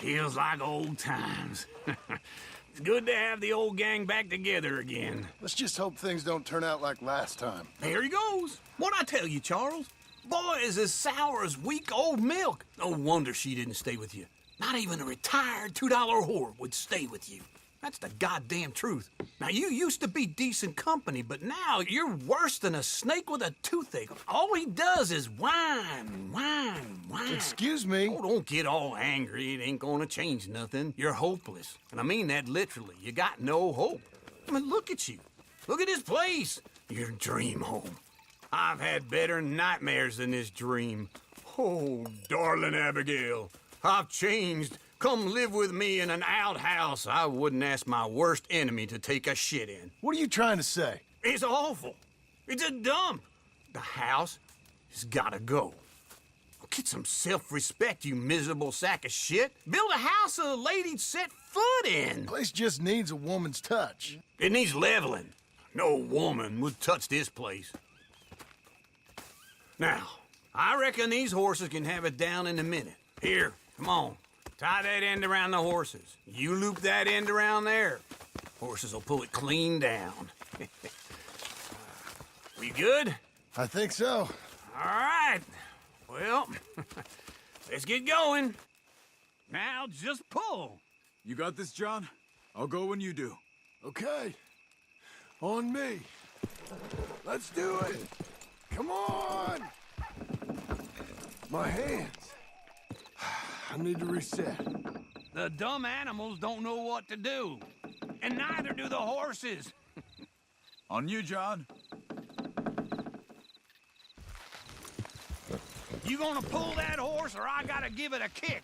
Feels like old times. It's good to have the old gang back together again. Let's just hope things don't turn out like last time. There he goes. What'd I tell you, Charles? Boy is as sour as week-old milk. No wonder she didn't stay with you. Not even a retired $2 whore would stay with you. That's the goddamn truth. Now, you used to be decent company, but now you're worse than a snake with a toothache. All he does is whine. Excuse me? Oh, don't get all angry. It ain't gonna change nothing. You're hopeless. And I mean that literally. You got no hope. I mean, look at you. Look at this place. Your dream home. I've had better nightmares than this dream. Oh, darling Abigail, I've changed. Come live with me in an outhouse I wouldn't ask my worst enemy to take a shit in. What are you trying to say? It's awful. It's a dump. The house has gotta go. Get some self-respect, you miserable sack of shit. Build a house a lady'd set foot in. The place just needs a woman's touch. It needs leveling. No woman would touch this place. Now, I reckon these horses can have it down in a minute. Here, come on. Tie that end around the horses. You loop that end around there. Horses will pull it clean down. We good? I think so. All right. Well, let's get going. Now just pull. You got this, John? I'll go when you do. Okay. On me. Let's do it. Come on! My hands. I need to reset. The dumb animals don't know what to do. And neither do the horses. On you, John. You gonna pull that horse or I gotta give it a kick?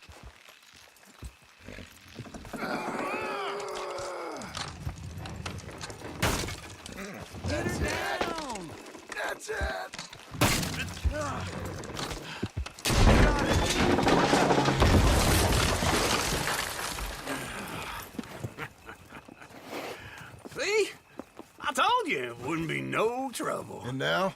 Get her down! That's it! See? I told you it wouldn't be no trouble. And now?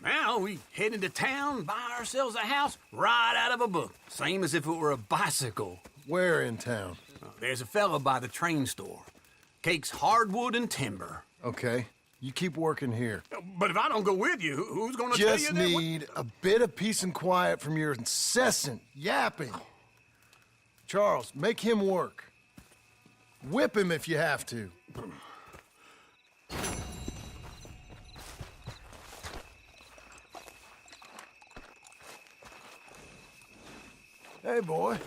Now we head into town, buy ourselves a house right out of a book. Same as if it were a bicycle. Where in town? There's a fella by the train store. Cakes hardwood and timber. Okay. You keep working here. But if I don't go with you, who's gonna tell you Just that? need a bit of peace and quiet from your incessant yapping. Charles, make him work. Whip him if you have to. Hey, boy.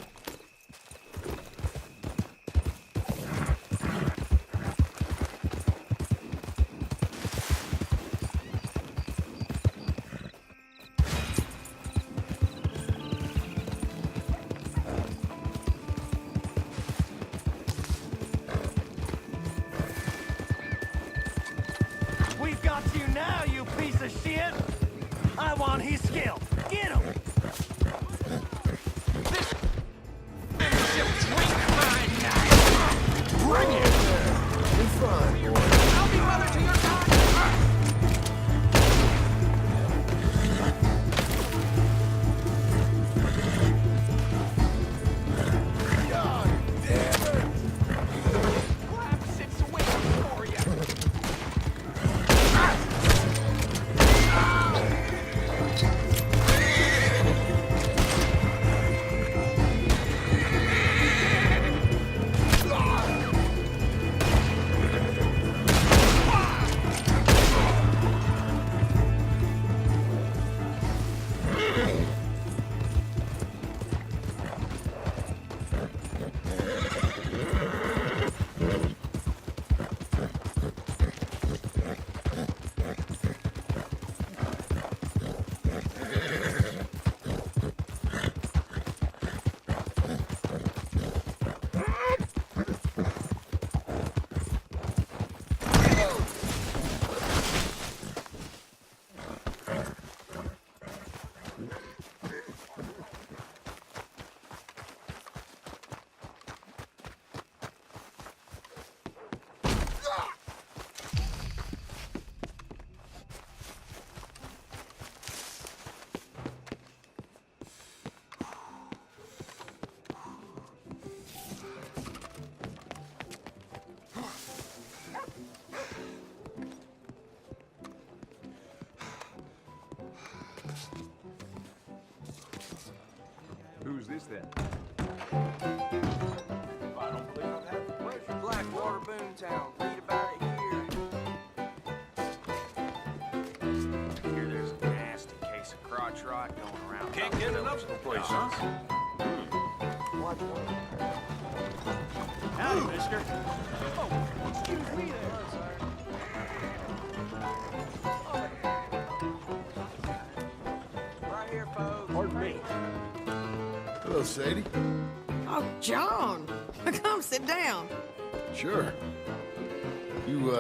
We've got you now, you piece of shit! I want his skill. Get him! Bring it! Be fine, boy. I'll be mother to your daughter! God damn it! Crap sits waiting for you. this then? Blackwater, Boomtown. Read about it here. Here there's a nasty case of crotch rot going around. Can't get enough of the place, huh? Howdy, mister. Oh, excuse me there. Right here, folks. Pardon me. Hello, Sadie. Oh, John, come sit down. Sure. You,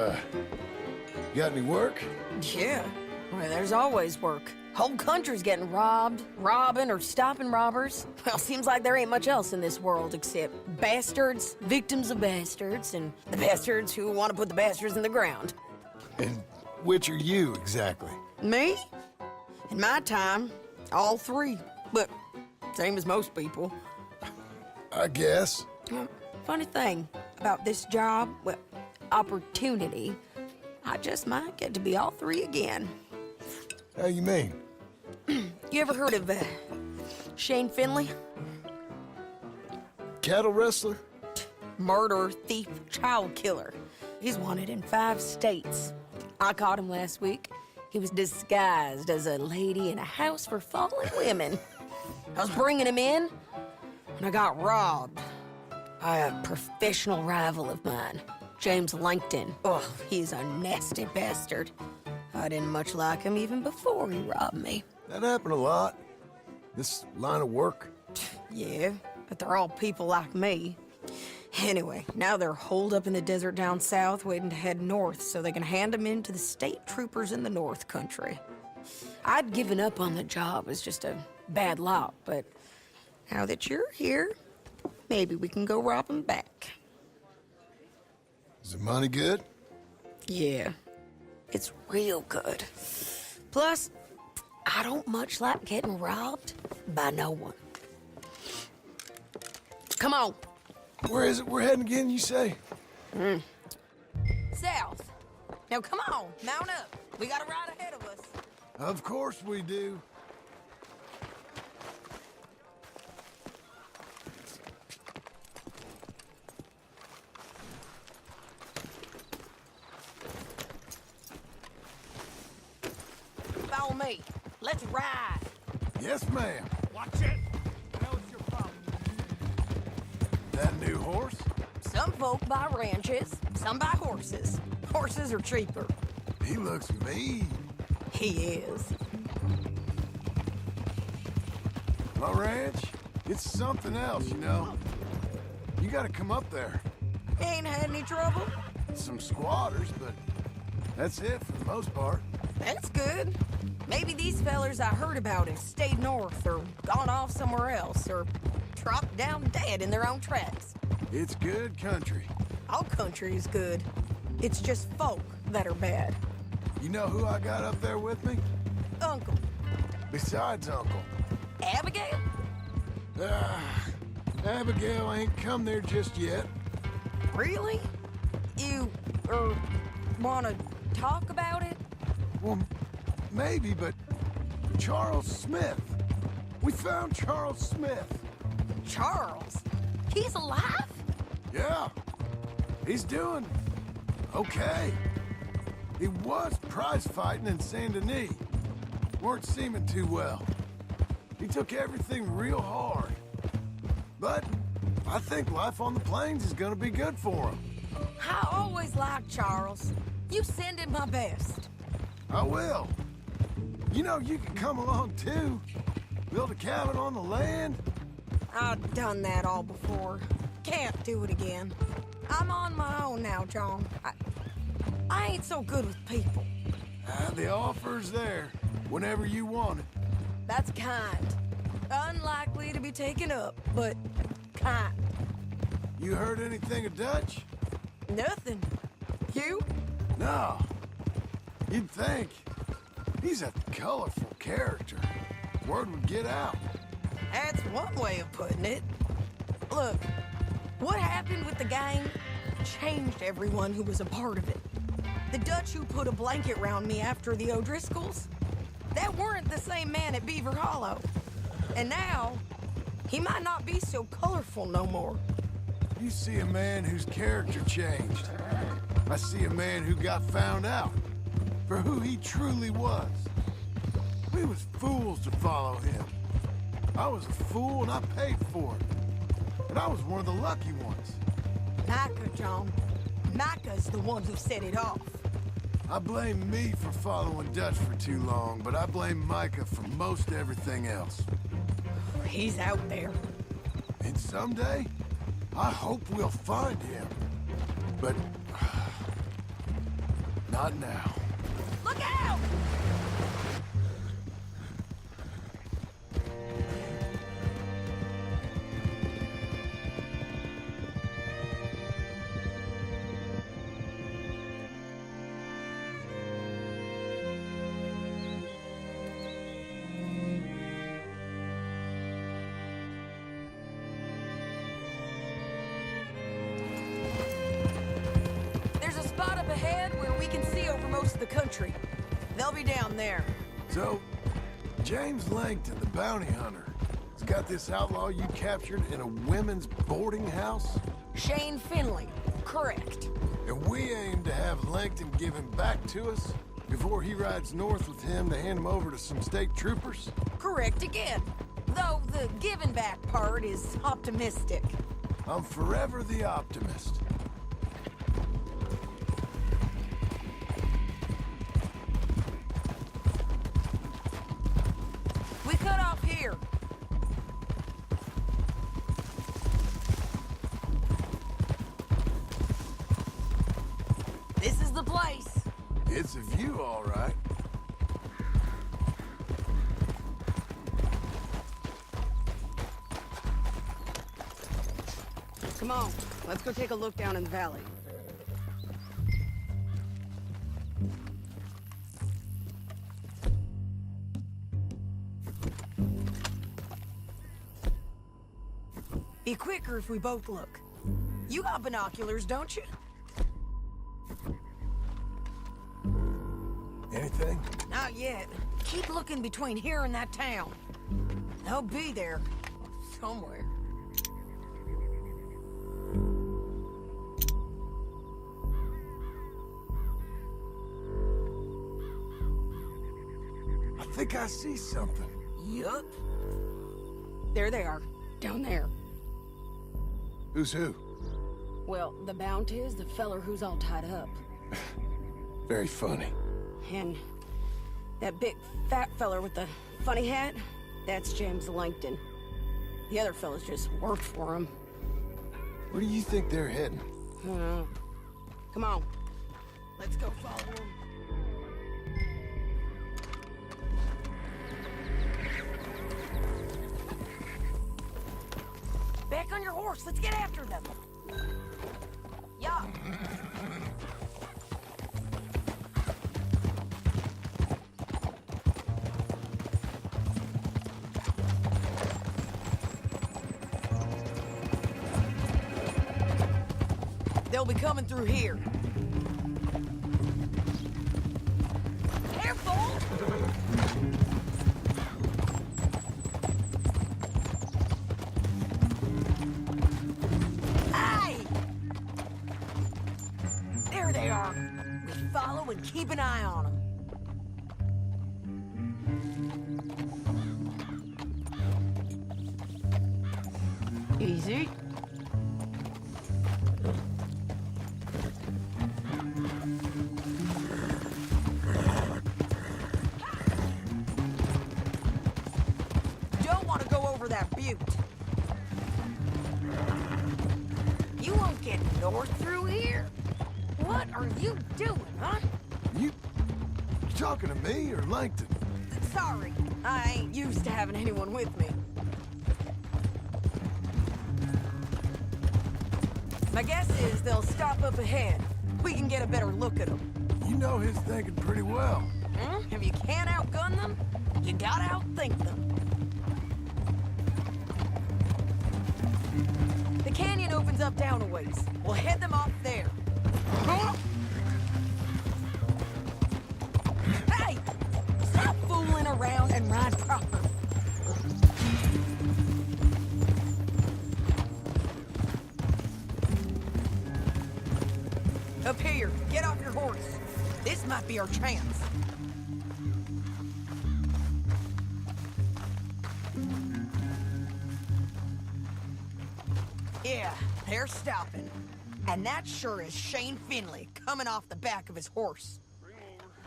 got any work? Yeah, well, there's always work. Whole country's getting robbed, robbing, or stopping robbers. Well, seems like there ain't much else in this world except bastards, victims of bastards, and the bastards who want to put the bastards in the ground. And which are you, exactly? Me? In my time, all three. But same as most people. I guess. Well, funny thing about this job, well, opportunity, I just might get to be all three again. How you mean? You ever heard of Shane Finley? Cattle wrestler? Murderer, thief, child killer. He's wanted in 5 states. I caught him last week. He was disguised as a lady in a house for fallen women. I was bringing him in, and I got robbed by a professional rival of mine, James Langton. Oh, he's a nasty bastard. I didn't much like him even before he robbed me. That happened a lot. This line of work. Yeah, but they're all people like me. Anyway, now they're holed up in the desert down south, waiting to head north so they can hand them in to the state troopers in the north country. I'd given up on the job as just a bad lot, but now that you're here, maybe we can go rob them back. Is the money good? Yeah, it's real good. Plus, I don't much like getting robbed by no one. Come on. Where is it we're heading again, you say? South. Now come on, mount up. We got a ride ahead of us. Of course we do. Follow me. Let's ride. Yes, ma'am. Watch it. I know it's your problem. That new horse? Some folk buy ranches, some buy horses. Horses are cheaper. He looks mean. He is. My ranch, it's something else, you know. You gotta come up there. Ain't had any trouble? Some squatters, but that's it for the most part. That's good. Maybe these fellers I heard about have stayed north or gone off somewhere else or dropped down dead in their own tracks. It's good country. All country is good. It's just folk that are bad. You know who I got up there with me? Uncle. Besides Uncle. Abigail? Abigail ain't come there just yet. Really? You, wanna talk about it? Well, maybe, but Charles Smith. We found Charles Smith. Charles? He's alive? Yeah, he's doing okay. He was prize fighting in Saint Denis. Weren't seeming too well. He took everything real hard. But I think life on the plains is gonna be good for him. I always liked Charles. You send him my best. I will. You know, you can come along too. Build a cabin on the land. I've done that all before. Can't do it again. I'm on my own now, John. I ain't so good with people. The offer's there whenever you want it. That's kind. Unlikely to be taken up, but kind. You heard anything of Dutch? Nothing. You? No. You'd think. He's a colorful character. Word would get out. That's one way of putting it. Look, what happened with the gang changed everyone who was a part of it. The Dutch who put a blanket round me after the O'Driscolls, that weren't the same man at Beaver Hollow. And now, He might not be so colorful no more. You see a man whose character changed. I see a man who got found out for who he truly was. We was fools to follow him. I was a fool and I paid for it. And I was one of the lucky ones. Micah, John. Micah's the one who set it off. I blame me for following Dutch for too long, but I blame Micah for most everything else. He's out there. And someday, I hope we'll find him. But not now. Look out! There's a spot up ahead where we can see over most of the country. They'll be down there. So, James Langton, the bounty hunter, has got this outlaw you captured in a women's boarding house? Shane Finley. Correct. And we aim to have Langton give him back to us before he rides north with him to hand him over to some state troopers? Correct again. Though the giving back part is optimistic. I'm forever the optimist. We cut off here. This is the place. It's a view, all right. Come on, let's go take a look down in the valley. Be quicker if we both look. You got binoculars, don't you? Anything? Not yet. Keep looking between here and that town. They'll be there. Somewhere. I think I see something. Yup. There they are. Down there. Who's who? Well, the Bounty is the feller who's all tied up. Very funny. And that big fat feller with the funny hat, that's James Langton. The other fellas just worked for him. Where do you think they're heading? Come on. Let's go follow him. Back on your horse. Let's get after them. Yeah. They'll be coming through here. Careful! Hey! There they are. We follow and keep an eye on them. Easy. Don't want to go over that butte. You won't get north through here. What are you doing, huh? You talking to me or Langton? Sorry, I ain't used to having anyone with me. My guess is they'll stop up ahead. We can get a better look at them. You know his thinking pretty well. If you can't outgun them, you gotta outthink them. The canyon opens up down a ways. We'll head them off there. Hey! Stop fooling around and ride proper. This might be our chance. Yeah, they're stopping. And that sure is Shane Finley coming off the back of his horse.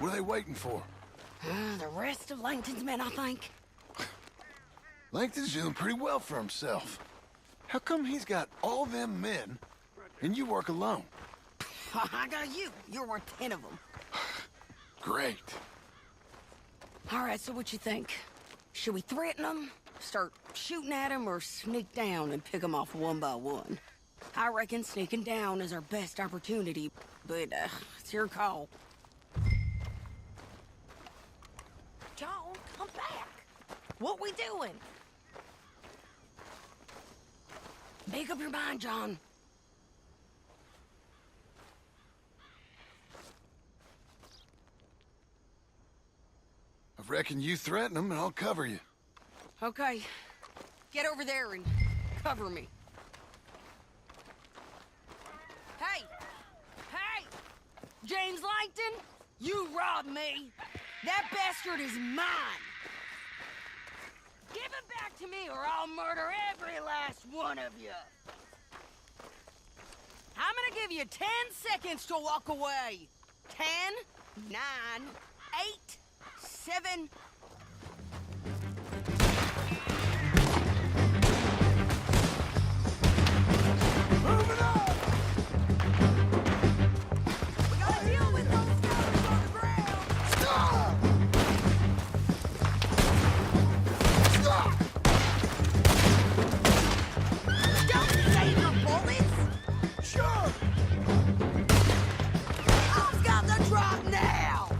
What are they waiting for? The rest of Langton's men, I think. Langton's doing pretty well for himself. How come he's got all them men, and you work alone? I got you. You're worth 10 of them. Great. All right, so what you think? Should we threaten them, start shooting at them, or sneak down and pick them off one by one? I reckon sneaking down is our best opportunity, but it's your call. John, come back. What we doing? Make up your mind, John. I reckon you threaten them, and I'll cover you. Okay. Get over there and cover me. Hey! Hey! James Langton, you robbed me. That bastard is mine. Give it back to me or I'll murder every last one of you. I'm gonna give you 10 seconds to walk away. 10, 9, 8, 7... Moving on! We gotta deal with those guys on the ground. Stop! Stop! Don't save your bullets. Sure! Who's got the drop now?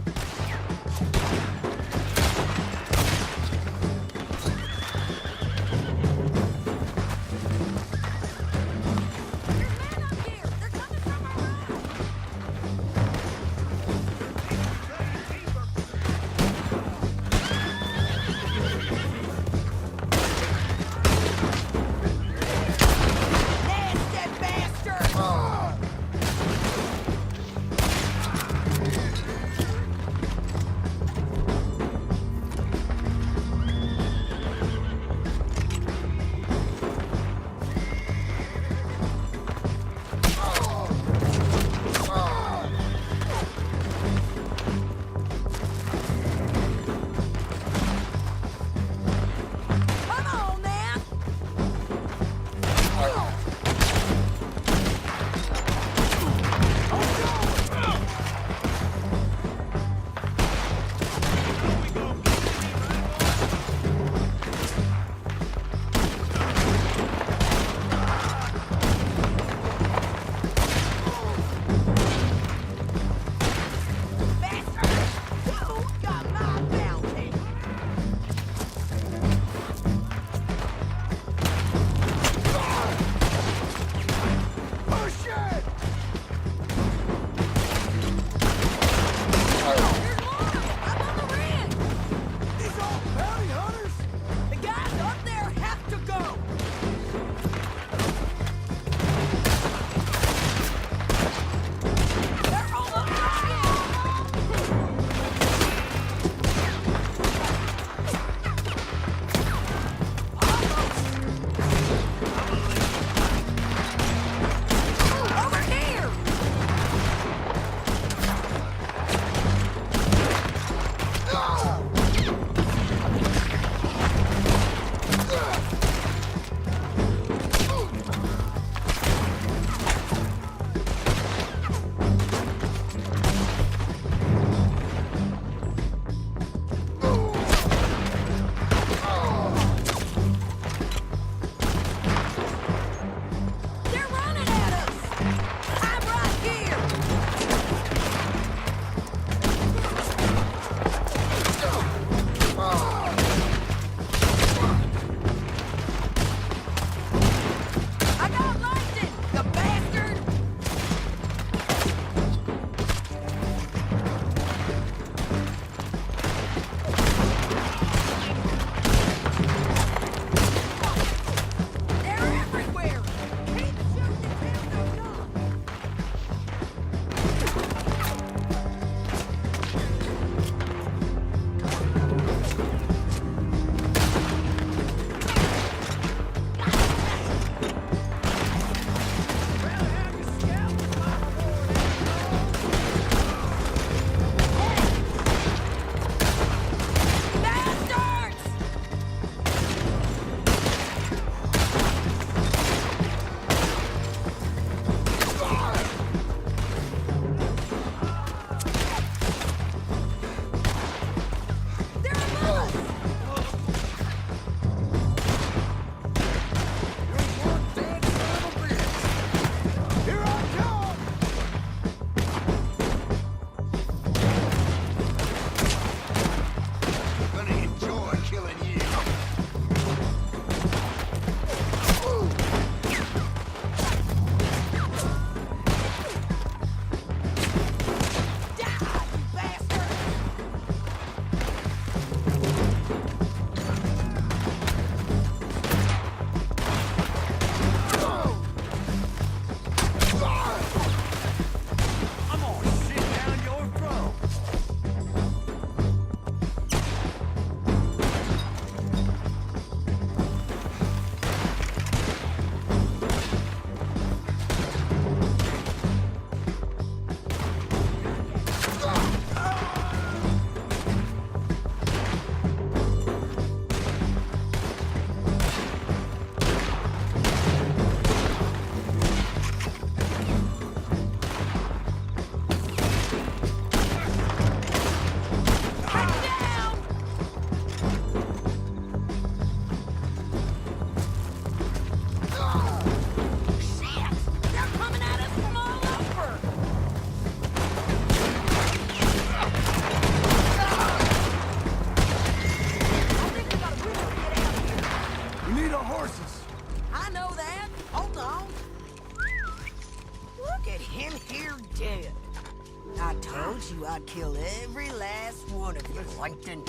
one of you, Langton.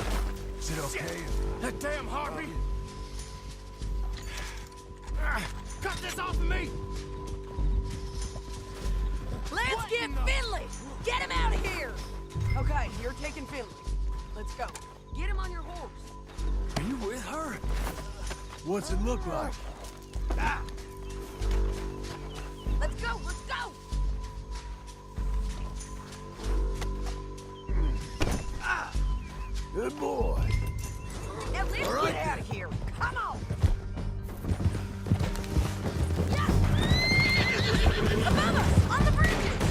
Is it okay? That damn harpy! Cut this off of me! Let's get Finley! Get him out of here! Okay, you're taking Finley. Let's go. Get him on your horse. Are you with her? What's it look like? Let's go, let's go! Good boy. Now let's All right, get out of here. Come on! Above us, on the bridges!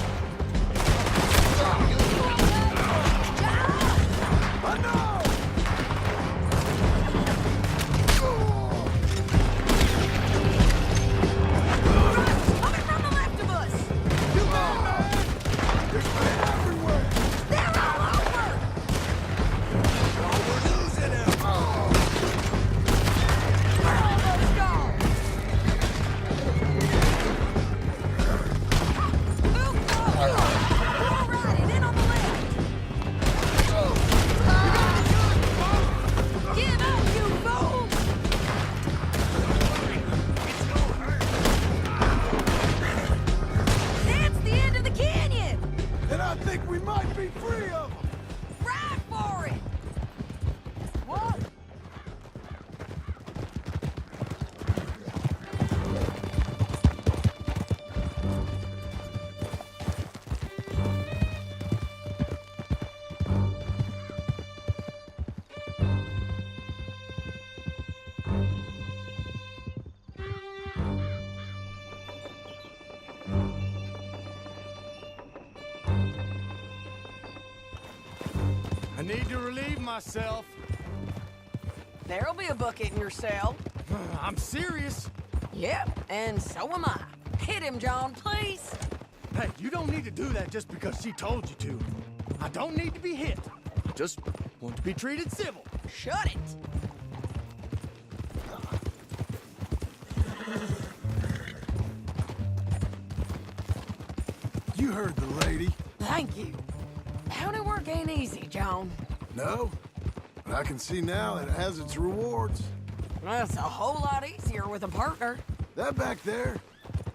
I know! Coming from the left of us! You man! There's men everywhere! They're all over! We're losing him! We're almost gone! Move forward! All right, and in on the left! Give up, you fool! That's the end of the canyon! And I think we might be free of them! Right for it! What? I need to relieve myself. There'll be a bucket in your cell. I'm serious. Yep, and so am I. Hit him, John, please. Hey, you don't need to do that just because she told you to. I don't need to be hit. I just want to be treated civil. Shut it. You heard the lady. Thank you. Bounty work ain't easy, John. No? But I can see now that it has its rewards. That's a whole lot easier with a partner. That back there,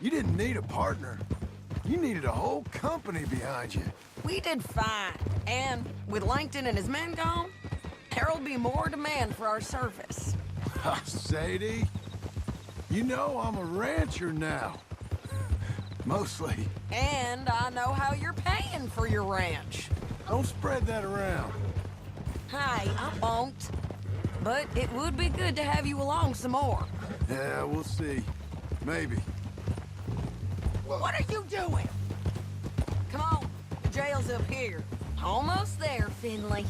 you didn't need a partner. You needed a whole company behind you. We did fine. And with Langton and his men gone, there'll be more demand for our service. Sadie, you know I'm a rancher now. Mostly. And I know how you're paying for your ranch. Don't spread that around. Hey, I won't. But it would be good to have you along some more. Yeah, we'll see. Maybe. What are you doing? Come on, the jail's up here. Almost there, Finley.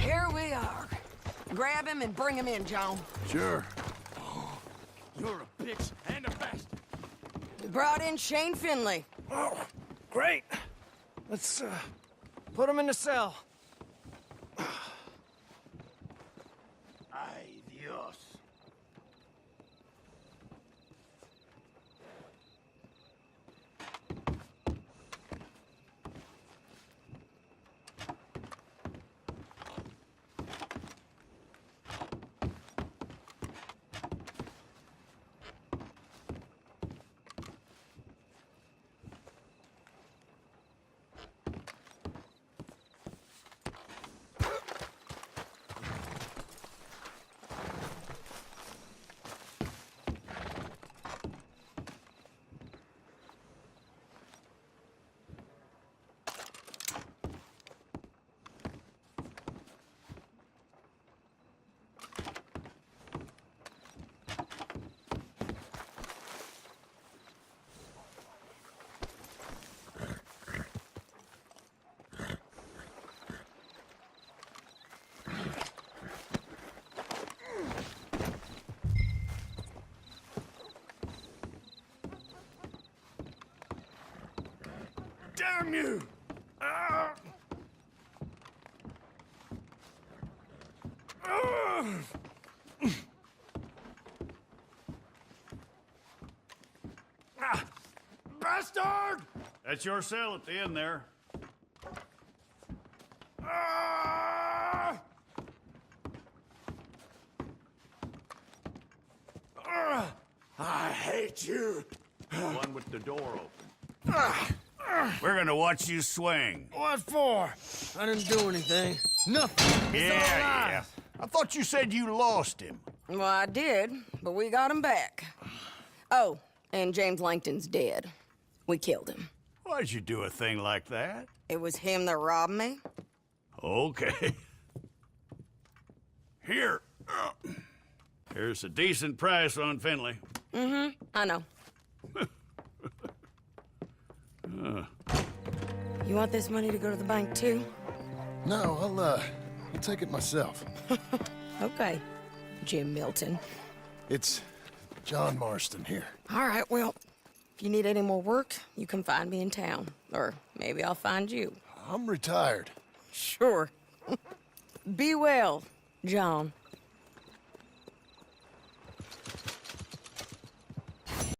Here we are. Grab him and bring him in, John. Sure. You're a bitch and a bastard. We brought in Shane Finley. Oh, great. Let's, put him in the cell. Ay, Dios. Damn you! Ah! Ah! Bastard! That's your cell at the end there. Ah! I hate you. One with the door open. We're gonna watch you swing. What for? I didn't do anything. Nothing. Yeah. I thought you said you lost him. Well, I did, but we got him back. Oh, and James Langton's dead. We killed him. Why'd you do a thing like that? It was him that robbed me. Okay. Here. Here's a decent price on Finley. I know. You want this money to go to the bank, too? No, I'll take it myself. Okay, Jim Milton. It's John Marston here. All right, well, if you need any more work, you can find me in town. Or maybe I'll find you. I'm retired. Sure. Be well, John.